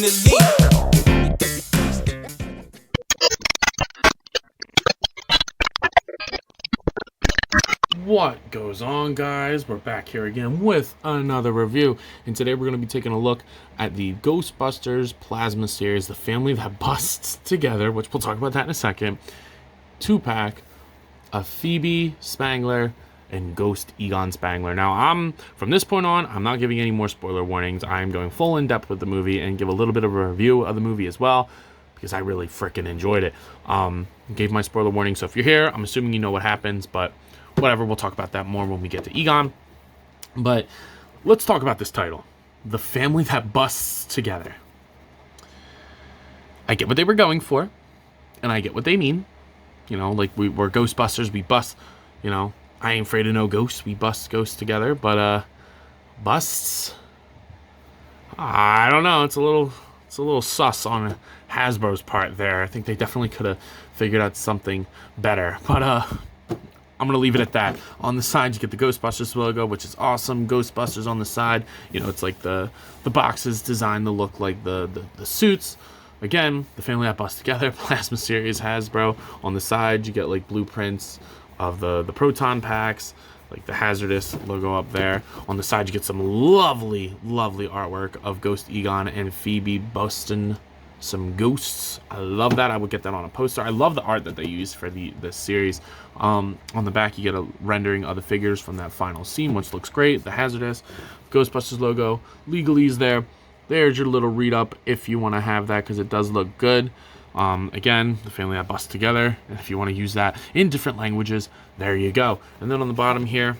What goes on, guys? We're back here again with another review, and today we're going to be taking a look at the Ghostbusters Plasma Series, the family that busts together, which we'll talk about that in a second, 2-pack of Phoebe, Spengler, and Ghost Egon Spengler. Now, from this point on, I'm not giving any more spoiler warnings. I'm going full in depth with the movie and give a little bit of a review of the movie as well, because I really freaking enjoyed it. Gave my spoiler warning, so if you're here, I'm assuming you know what happens, but whatever, we'll talk about that more when we get to Egon. But let's talk about this title, The Family That Busts Together. I get what they were going for, and I get what they mean. You know, like we're Ghostbusters, we bust, you know, I ain't afraid of no ghosts, we bust ghosts together. But busts, I don't know, it's a little sus on Hasbro's part there. I think they definitely could have figured out something better. But I'm going to leave it at that. On the side, you get the Ghostbusters logo, which is awesome. Ghostbusters on the side. You know, it's like the boxes designed to look like the suits. Again, the family that busts together. Plasma Series Hasbro. On the side, you get like blueprints of the proton packs, like the hazardous logo up there. On the side, you get some lovely, lovely artwork of Ghost Egon and Phoebe busting some ghosts. I love that. I would get that on a poster. I love the art that they use for this series. On the back, you get a rendering of the figures from that final scene, which looks great. The hazardous Ghostbusters logo, legalese there. There's your little read up if you want to have that, because it does look good. Again, the family that busts together, and if you want to use that in different languages, there you go. And then on the bottom here,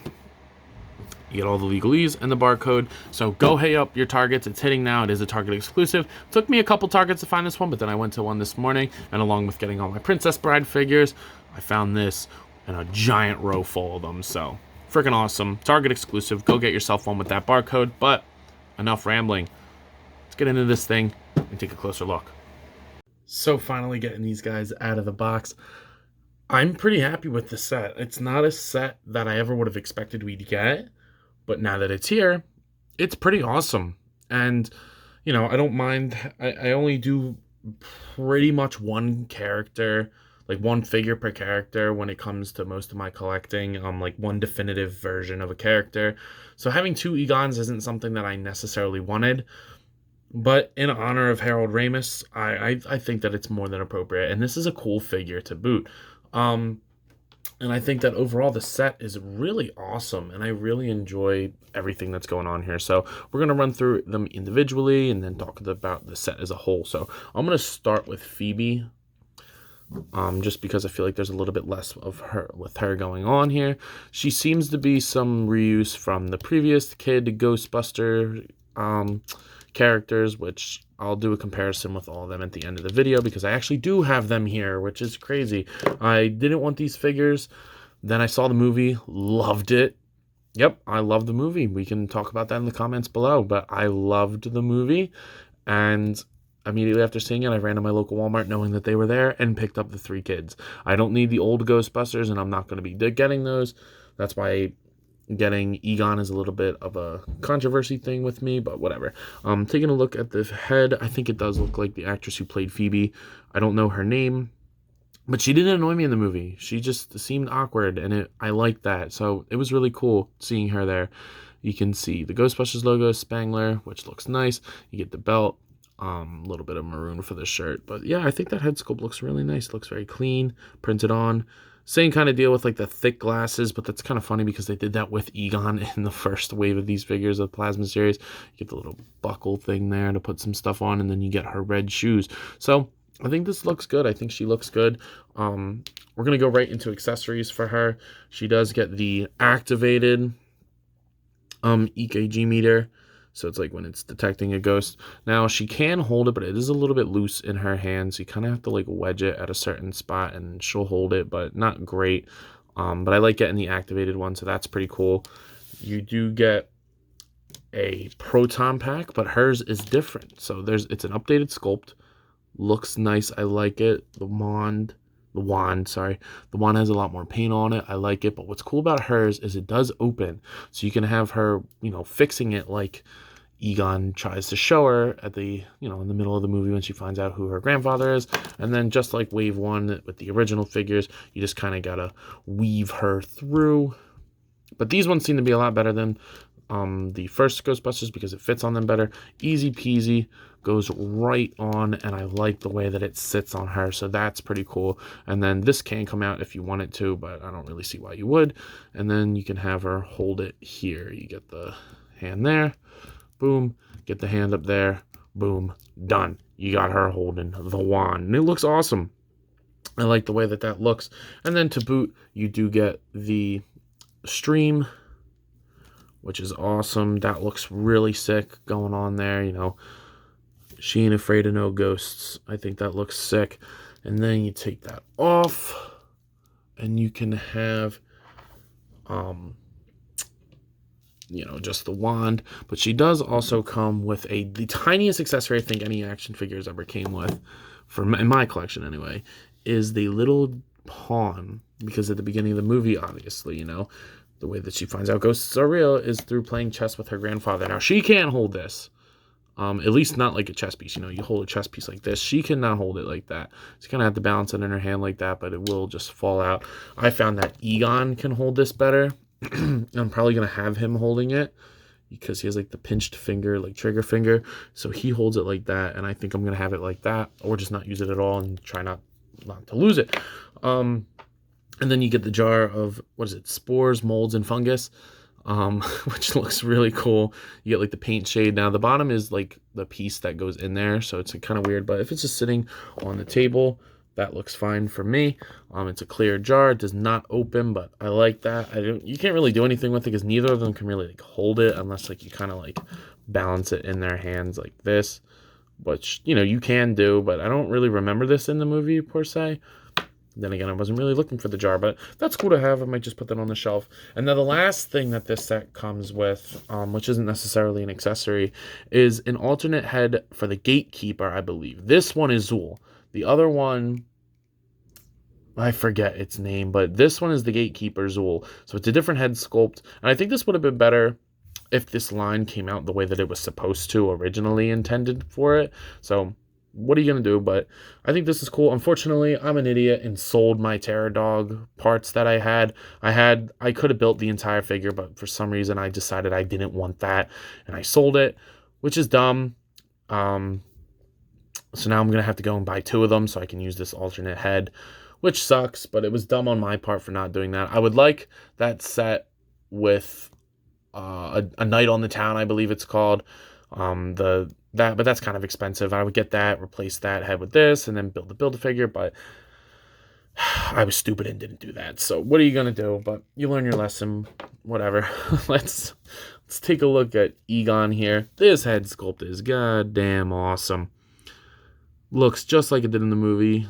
you get all the legalese and the barcode. So go hit up your Targets. It's hitting now. It is a Target exclusive. Took me a couple Targets to find this one, but then I went to one this morning, and along with getting all my Princess Bride figures, I found this and a giant row full of them. So freaking awesome. Target exclusive. Go get yourself one with that barcode. But enough rambling. Let's get into this thing and take a closer look. So finally getting these guys out of the box. I'm pretty happy with the set. It's not a set that I ever would have expected we'd get, but now that it's here, it's pretty awesome. And, you know, I don't mind. I only do pretty much one character, like one figure per character when it comes to most of my collecting. Like one definitive version of a character. So having 2 Egons isn't something that I necessarily wanted. But in honor of Harold Ramis, I think that it's more than appropriate. And this is a cool figure to boot. And I think that overall the set is really awesome, and I really enjoy everything that's going on here. So we're going to run through them individually and then talk about the set as a whole. So I'm going to start with Phoebe, just because I feel like there's a little bit less of her with her going on here. She seems to be some reuse from the previous kid Ghostbuster characters, which I'll do a comparison with all of them at the end of the video, because I actually do have them here, which is crazy. I didn't want these figures. Then I saw the movie, loved it. Yep, I love the movie. We can talk about that in the comments below, but I loved the movie, and immediately after seeing it, I ran to my local Walmart knowing that they were there and picked up the 3 kids. I don't need the old Ghostbusters, and I'm not going to be getting those. That's why getting Egon is a little bit of a controversy thing with me, but whatever. Taking a look at the head, I think it does look like the actress who played Phoebe. I don't know her name, but she didn't annoy me in the movie. She just seemed awkward, and I liked that. So it was really cool seeing her there. You can see the Ghostbusters logo, Spengler, which looks nice. You get the belt, a little bit of maroon for the shirt. But yeah, I think that head sculpt looks really nice. It looks very clean, printed on. Same kind of deal with like the thick glasses, but that's kind of funny because they did that with Egon in the first wave of these figures of Plasma Series. You get the little buckle thing there to put some stuff on, and then you get her red shoes. So I think this looks good. I think she looks good. We're going to go right into accessories for her. She does get the activated EKG meter. So it's like when it's detecting a ghost. Now she can hold it, but it is a little bit loose in her hands. So you kind of have to like wedge it at a certain spot and she'll hold it, but not great. But I like getting the activated one, so that's pretty cool. You do get a proton pack, but hers is different. So it's an updated sculpt. Looks nice. I like it. The wand has a lot more paint on it. I like it. But what's cool about hers is it does open. So you can have her, fixing it like Egon tries to show her at the, in the middle of the movie when she finds out who her grandfather is. And then just like wave one with the original figures, you just kind of gotta weave her through. But these ones seem to be a lot better than the first Ghostbusters because it fits on them better. Easy peasy, goes right on, and I like the way that it sits on her, so that's pretty cool. And then this can come out if you want it to, but I don't really see why you would. And then you can have her hold it here. You get the hand there, boom, get the hand up there, boom, done. You got her holding the wand, and it looks awesome. I like the way that that looks. And then to boot, you do get the stream, which is awesome. That looks really sick going on there. She ain't afraid of no ghosts. I think that looks sick. And then you take that off, and you can have just the wand. But she does also come with the tiniest accessory I think any action figures ever came with, in my collection anyway, is the little pawn. Because at the beginning of the movie, obviously, the way that she finds out ghosts are real is through playing chess with her grandfather. Now, she can't hold this. At least not like a chess piece. You hold a chess piece like this. She cannot hold it like that. She's going to have to balance it in her hand like that, but it will just fall out. I found that Egon can hold this better. I'm probably going to have him holding it because he has like the pinched finger, like trigger finger. So he holds it like that, and I think I'm going to have it like that, or just not use it at all and try not to lose it. And then you get the jar of, spores, molds, and fungus, which looks really cool. You get like the paint shade. Now the bottom is like the piece that goes in there, so it's kind of weird, but if it's just sitting on the table, that looks fine for me. It's a clear jar. It does not open, but I like that. You can't really do anything with it because neither of them can really like hold it unless like you kind of like balance it in their hands like this, which you can do, but I don't really remember this in the movie per se. Then again, I wasn't really looking for the jar, but that's cool to have. I might just put that on the shelf. And then the last thing that this set comes with, which isn't necessarily an accessory, is an alternate head for the gatekeeper, I believe. This one is Zool. The other one, I forget its name, but this one is the gatekeeper, Zool. So it's a different head sculpt. And I think this would have been better if this line came out the way that it was supposed to originally intended for it. So what are you going to do? But I think this is cool. Unfortunately, I'm an idiot and sold my Terror Dog parts that I had. I could have built the entire figure, but for some reason I decided I didn't want that, and I sold it, which is dumb. So now I'm going to have to go and buy 2 of them so I can use this alternate head, which sucks, but it was dumb on my part for not doing that. I would like that set with a Night on the Town, I believe it's called. But that's kind of expensive. I would get that, replace that head with this, and then build a figure, but I was stupid and didn't do that. So what are you gonna do? But you learn your lesson, whatever. Let's take a look at Egon here. This head sculpt is goddamn awesome. Looks just like it did in the movie.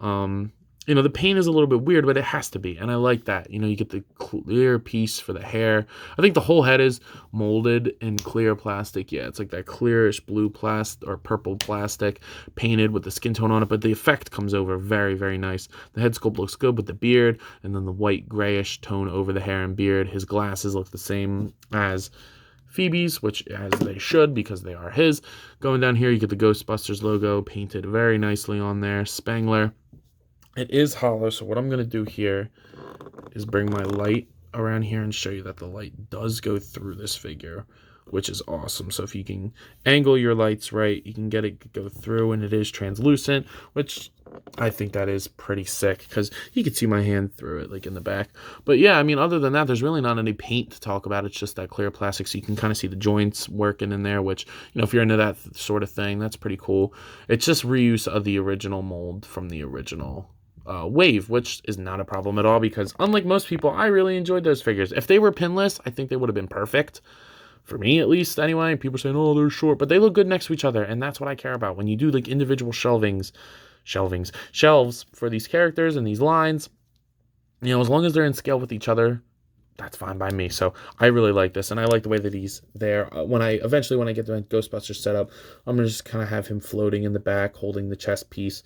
The paint is a little bit weird, but it has to be. And I like that. You get the clear piece for the hair. I think the whole head is molded in clear plastic. Yeah, it's like that clearish blue plastic or purple plastic painted with the skin tone on it. But the effect comes over very, very nice. The head sculpt looks good with the beard and then the white grayish tone over the hair and beard. His glasses look the same as Phoebe's, which as they should because they are his. Going down here, you get the Ghostbusters logo painted very nicely on there. Spengler. It is hollow, so what I'm going to do here is bring my light around here and show you that the light does go through this figure, which is awesome. So if you can angle your lights right, you can get it to go through, and it is translucent, which I think that is pretty sick because you can see my hand through it, like in the back. But yeah, other than that, there's really not any paint to talk about. It's just that clear plastic, so you can kind of see the joints working in there, which, if you're into that sort of thing, that's pretty cool. It's just reuse of the original mold from the original wave, which is not a problem at all because unlike most people, I really enjoyed those figures. If they were pinless, I think they would have been perfect. For me, at least, anyway. People are saying, oh, they're short, but they look good next to each other, and that's what I care about. When you do like individual shelves for these characters and these lines, as long as they're in scale with each other, that's fine by me. So I really like this, and I like the way that he's there. When I get the Ghostbusters set up, I'm gonna just kind of have him floating in the back, holding the chest piece,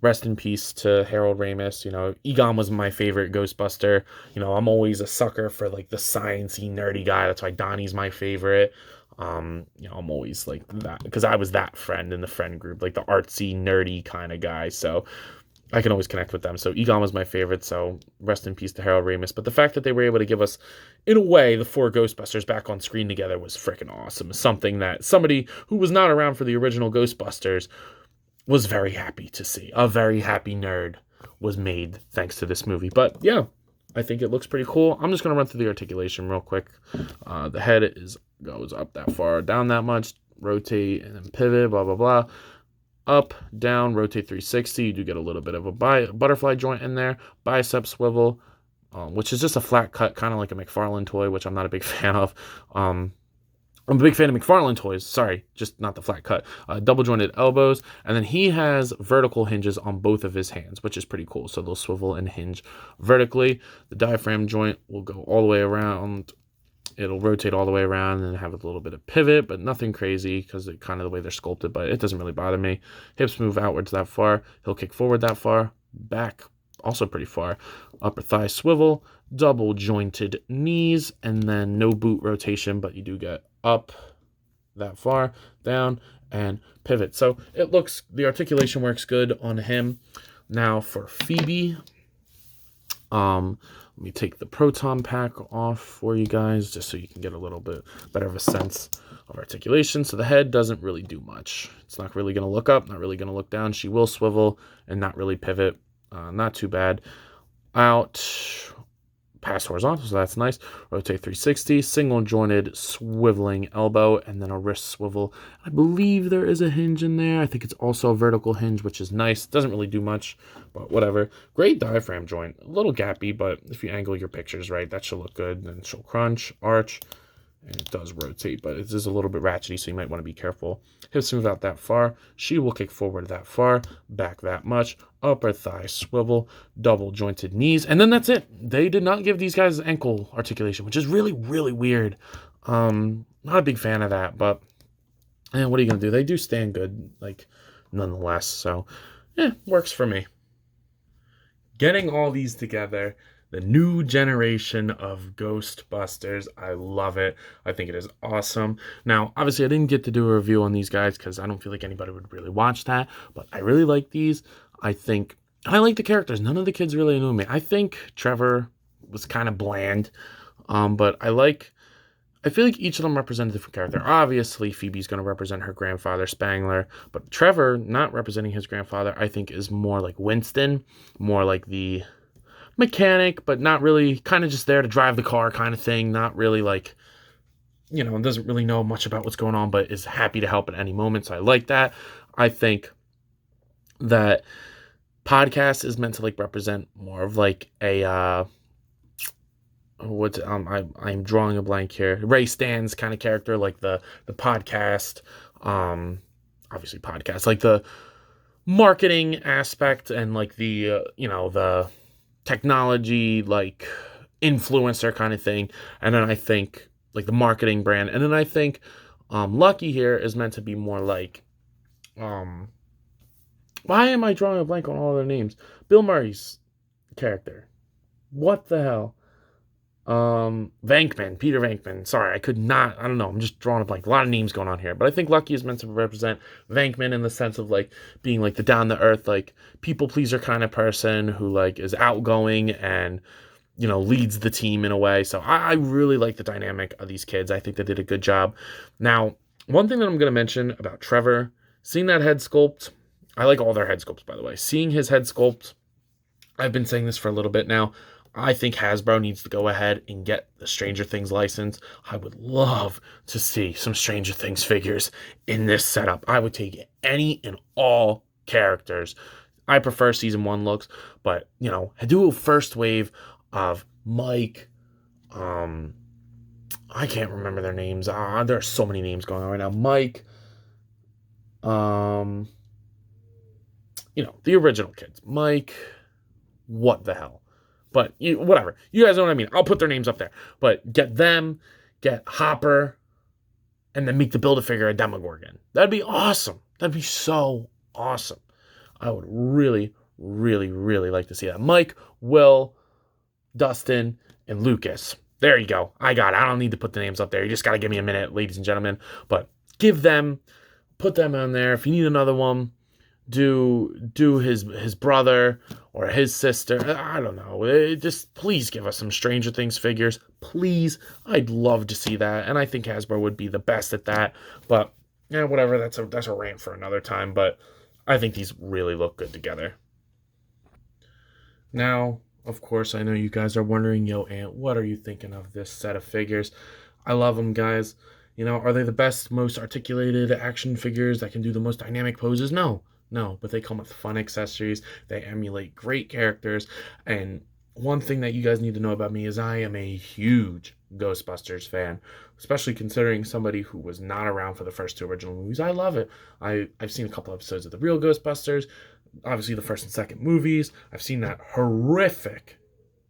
Rest in peace to Harold Ramis. Egon was my favorite Ghostbuster. I'm always a sucker for like the sciencey, nerdy guy. That's why Donnie's my favorite. I'm always like that because I was that friend in the friend group, like the artsy, nerdy kind of guy. So I can always connect with them. So Egon was my favorite. So rest in peace to Harold Ramis. But the fact that they were able to give us, in a way, the 4 Ghostbusters back on screen together was freaking awesome. Something that somebody who was not around for the original Ghostbusters was very happy to see. A very happy nerd was made thanks to this movie. But yeah, I think it looks pretty cool. I'm just going to run through the articulation real quick. The head goes up that far, down that much, rotate, and then pivot, blah, blah, blah. Up, down, rotate 360. You do get a little bit of a butterfly joint in there. Bicep swivel, which is just a flat cut, kind of like a McFarlane toy, which I'm not a big fan of. I'm a big fan of McFarlane toys. Sorry, just not the flat cut. Double jointed elbows. And then he has vertical hinges on both of his hands, which is pretty cool. So they'll swivel and hinge vertically. The diaphragm joint will go all the way around. It'll rotate all the way around and have a little bit of pivot, but nothing crazy because it kind of the way they're sculpted, but it doesn't really bother me. Hips move outwards that far. He'll kick forward that far. Back also pretty far. Upper thigh swivel, double jointed knees, and then no boot rotation, but you do get up that far, down, and pivot. So the articulation works good on him. Now for Phoebe, let me take the proton pack off for you guys just so you can get a little bit better of a sense of articulation. So the head doesn't really do much. It's not really going to look up, not really going to look down. She will swivel and not really pivot. Not too bad. Out, pass horizontal, so that's nice. Rotate 360, single jointed swiveling elbow, and then a wrist swivel. I believe there is a hinge in there. I think it's also a vertical hinge, which is nice. Doesn't really do much, but whatever. Great diaphragm joint. A little gappy, but if you angle your pictures right, that should look good. Then she'll crunch, arch, and it does rotate, but it is a little bit ratchety, so you might want to be careful. Hips move out that far. She will kick forward that far, back that much. Upper thigh swivel, double jointed knees, and then that's it. They did not give these guys ankle articulation, which is really, really weird. Not a big fan of that, but what are you gonna do? They do stand good, like nonetheless. So, works for me. Getting all these together, the new generation of Ghostbusters. I love it. I think it is awesome. Now, obviously, I didn't get to do a review on these guys because I don't feel like anybody would really watch that, but I really like these. I like the characters. None of the kids really knew me. I think Trevor was kind of bland, but I feel like each of them represent a different character. Obviously, Phoebe's going to represent her grandfather, Spengler, but Trevor, not representing his grandfather, I think is more like Winston, more like the mechanic, but not really, kind of just there to drive the car kind of thing. Not really like, doesn't really know much about what's going on, but is happy to help at any moment. So I like that. I think that podcast is meant to like represent more of like a I'm drawing a blank here. Ray Stans kind of character, like the podcast, obviously podcast, like the marketing aspect and like the the technology like influencer kind of thing. And then I think like the marketing brand. And then I think Lucky here is meant to be more like why am I drawing a blank on all their names? Bill Murray's character. What the hell? Venkman, Peter Venkman. Sorry, I don't know. I'm just drawing a blank. A lot of names going on here. But I think Lucky is meant to represent Venkman in the sense of like being like the down to earth, like people pleaser kind of person who like is outgoing and leads the team in a way. So I really like the dynamic of these kids. I think they did a good job. Now, one thing that I'm going to mention about Trevor, seeing that head sculpt, I like all their head sculpts, by the way. Seeing his head sculpt, I've been saying this for a little bit now. I think Hasbro needs to go ahead and get the Stranger Things license. I would love to see some Stranger Things figures in this setup. I would take any and all characters. I prefer season 1 looks, but do a first wave of Mike. I can't remember their names. There are so many names going on right now. Mike. The original kids. Mike. What the hell? But whatever. You guys know what I mean. I'll put their names up there. But get them, get Hopper, and then make the Build-A-Figure a Demogorgon. That'd be awesome. That'd be so awesome. I would really, really, really like to see that. Mike, Will, Dustin, and Lucas. There you go. I got it. I don't need to put the names up there. You just got to give me a minute, ladies and gentlemen. But put them on there. If you need another one, do his brother or his sister. I don't know. Just please give us some Stranger Things figures. Please. I'd love to see that. And I think Hasbro would be the best at that. But yeah, whatever. That's a rant for another time. But I think these really look good together. Now, of course, I know you guys are wondering, yo, Ant, what are you thinking of this set of figures? I love them, guys. You know, are they the best, most articulated action figures that can do the most dynamic poses? No, but they come with fun accessories. They emulate great characters. And one thing that you guys need to know about me is I am a huge Ghostbusters fan, especially considering somebody who was not around for the first two original movies. I love it. I've seen a couple episodes of the real Ghostbusters, obviously the first and second movies. I've seen that horrific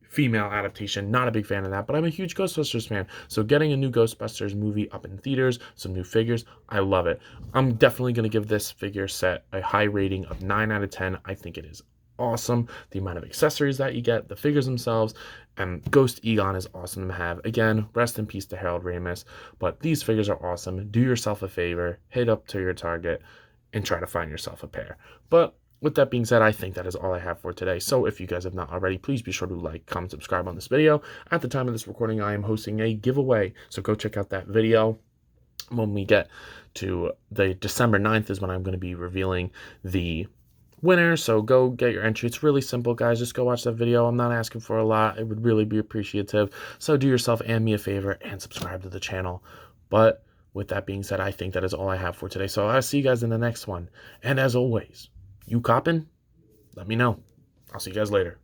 female adaptation. Not a big fan of that, but I'm a huge Ghostbusters fan. So getting a new Ghostbusters movie up in theaters, some new figures, I love it. I'm definitely going to give this figure set a high rating of 9 out of 10. I think it is awesome. The amount of accessories that you get, the figures themselves, and Ghost Egon is awesome to have. Again, rest in peace to Harold Ramis, but these figures are awesome. Do yourself a favor, hit up to your Target, and try to find yourself a pair. But with that being said, I think that is all I have for today. So if you guys have not already, please be sure to like, comment, subscribe on this video. At the time of this recording, I am hosting a giveaway, so go check out that video. When we get to the December 9th is when I'm going to be revealing the winner, so go get your entry. It's really simple, guys. Just go watch that video. I'm not asking for a lot. It would really be appreciative. So do yourself and me a favor and subscribe to the channel. But with that being said, I think that is all I have for today. So I'll see you guys in the next one. And as always, you coppin'? Let me know. I'll see you guys later.